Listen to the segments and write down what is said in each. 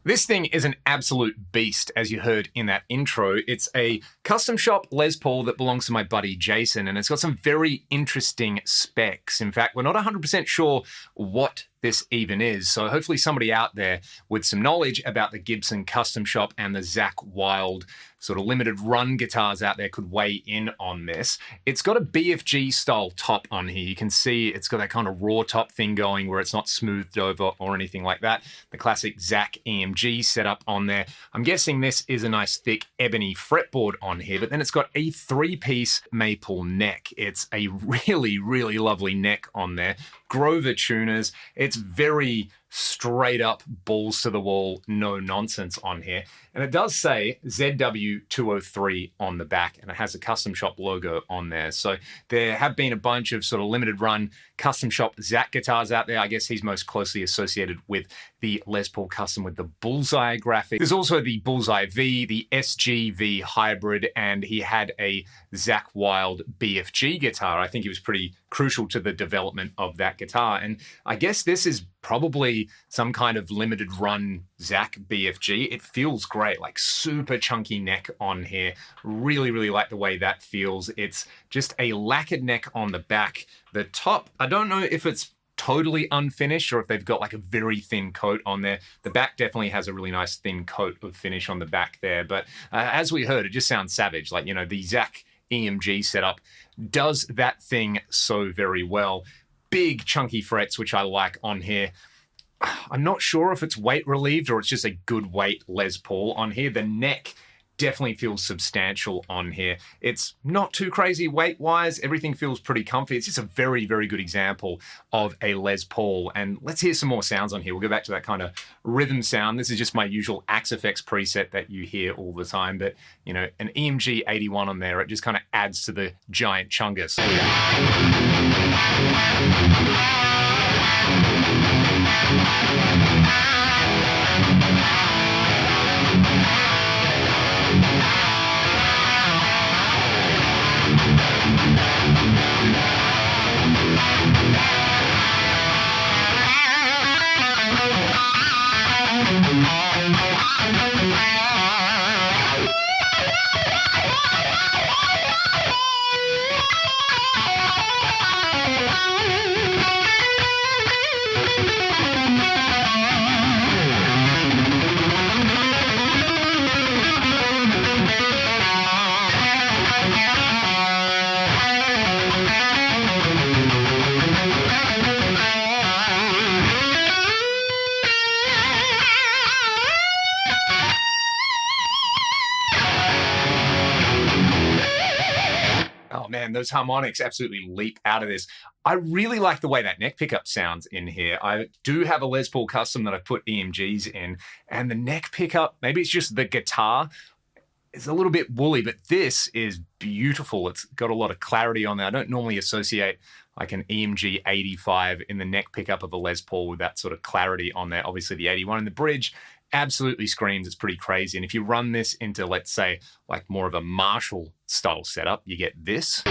This thing is an absolute beast, as you heard in that intro. It's a custom shop Les Paul that belongs to my buddy Jason, and it's got some very interesting specs. In fact, we're not 100% sure what this even is. So hopefully somebody out there with some knowledge about the Gibson custom shop and the Zakk Wylde sort of limited run guitars out there could weigh in on this. It's got a BFG style top on here. You can see it's got that kind of raw top thing going where it's not smoothed over or anything like that. The classic Zakk EMG setup on there. I'm guessing this is a nice thick ebony fretboard on here, but then it's got a 3-piece maple neck. It's a really, really lovely neck on there. Grover tuners. It's very straight up, balls to the wall, no nonsense on here. And it does say ZW203 on the back, and it has a custom shop logo on there. So there have been a bunch of sort of limited run custom shop Zakk guitars out there. I guess he's most closely associated with the Les Paul Custom with the Bullseye graphic. There's also the Bullseye V, the SG-V hybrid, and he had a Zakk Wylde BFG guitar. I think he was pretty crucial to the development of that guitar. And I guess this is probably some kind of limited run Zakk BFG. It feels great, like super chunky neck on here. Really, really like the way that feels. It's just a lacquered neck on the back. The top, I don't know if it's totally unfinished or if they've got like a very thin coat on there. The back definitely has a really nice thin coat of finish on the back there. But as we heard, it just sounds savage. Like, you know, the Zakk EMG setup does that thing so very well. Big chunky frets, which I like on here. I'm not sure if it's weight relieved or it's just a good weight Les Paul on here. The neck definitely feels substantial on here. It's not too crazy weight-wise. Everything feels pretty comfy. It's just a very, very good example of a Les Paul. And let's hear some more sounds on here. We'll go back to that kind of rhythm sound. This is just my usual Axe FX preset that you hear all the time. But, you know, an EMG 81 on there, it just kind of adds to the giant chungus. Oh man, those harmonics absolutely leap out of this. I really like the way that neck pickup sounds in here. I do have a Les Paul Custom that I put EMGs in, and the neck pickup, maybe it's just the guitar, it's a little bit woolly, but this is beautiful. It's got a lot of clarity on there. I don't normally associate like an EMG 85 in the neck pickup of a Les Paul with that sort of clarity on there. Obviously the 81 in the bridge absolutely screams. It's pretty crazy. And if you run this into, let's say, like more of a Marshall style setup, you get this.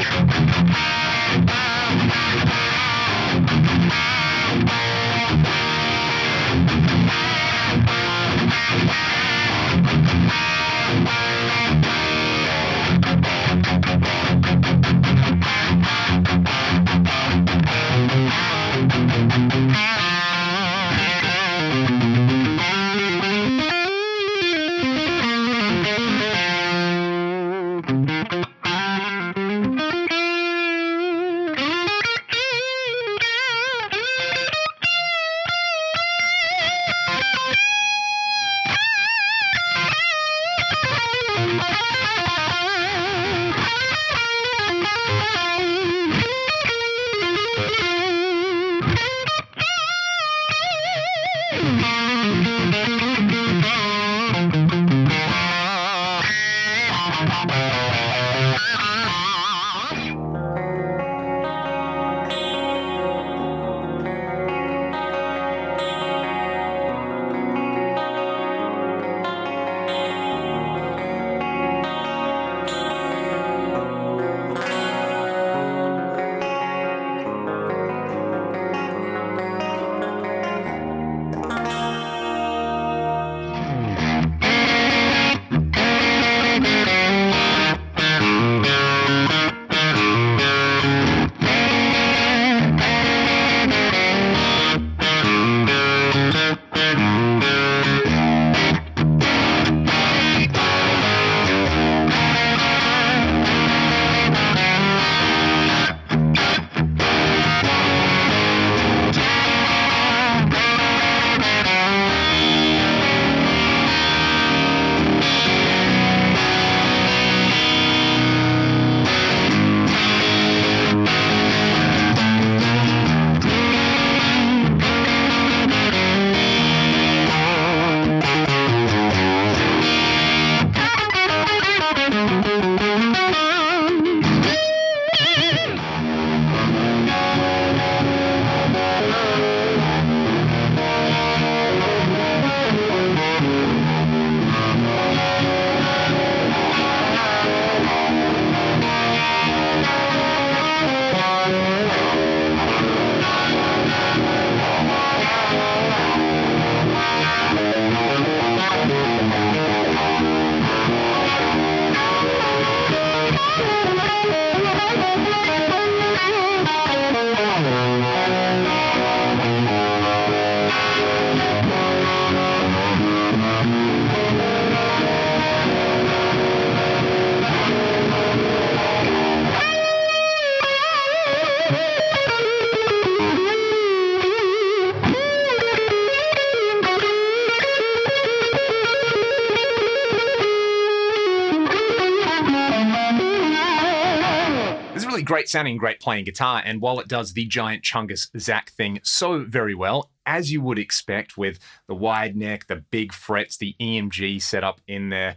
really great sounding, great playing guitar. And while it does the giant Chungus Zakk thing so very well, as you would expect with the wide neck, the big frets, the EMG setup in there,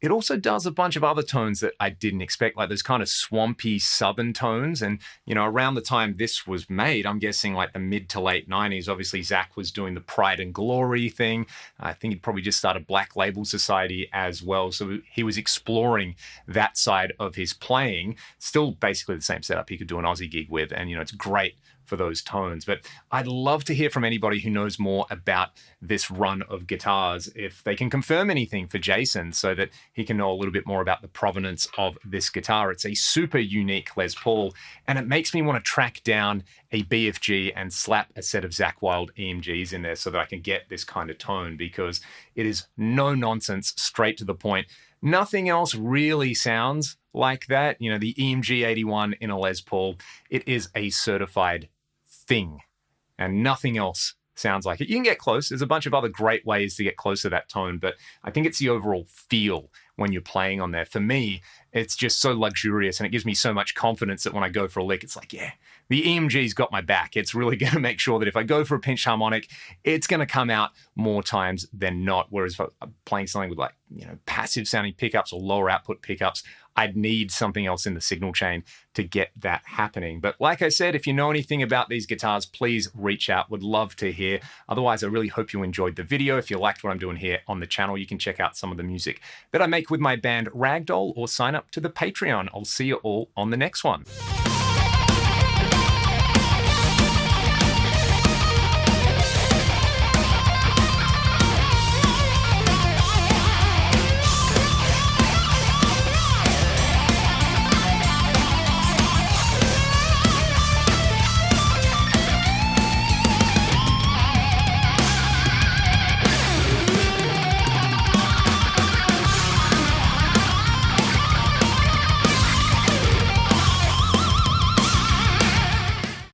it also does a bunch of other tones that I didn't expect, like those kind of swampy southern tones. And, you know, around the time this was made, I'm guessing like the mid to late 90s, obviously Zakk was doing the Pride and Glory thing. I think he'd probably just started Black Label Society as well. So he was exploring that side of his playing. Still basically the same setup he could do an Aussie gig with. And, you know, it's great for those tones. But I'd love to hear from anybody who knows more about this run of guitars, if they can confirm anything for Jason so that he can know a little bit more about the provenance of this guitar. It's a super unique Les Paul, and it makes me want to track down a BFG and slap a set of Zakk Wylde EMGs in there so that I can get this kind of tone, because it is no nonsense, straight to the point. Nothing else really sounds like that. You know, the EMG 81 in a Les Paul, it is a certified thing, and nothing else sounds like it. You can get close. There's a bunch of other great ways to get close to that tone, but I think it's the overall feel when you're playing on there. For me, it's just so luxurious, and it gives me so much confidence that when I go for a lick, it's like, yeah, the EMG's got my back. It's really going to make sure that if I go for a pinched harmonic, it's going to come out more times than not. Whereas if I'm playing something with, like, you know, passive sounding pickups or lower output pickups, I'd need something else in the signal chain to get that happening. But like I said, if you know anything about these guitars, please reach out. Would love to hear. Otherwise, I really hope you enjoyed the video. If you liked what I'm doing here on the channel, you can check out some of the music that I make with my band Ragdoll, or sign up to the Patreon. I'll see you all on the next one.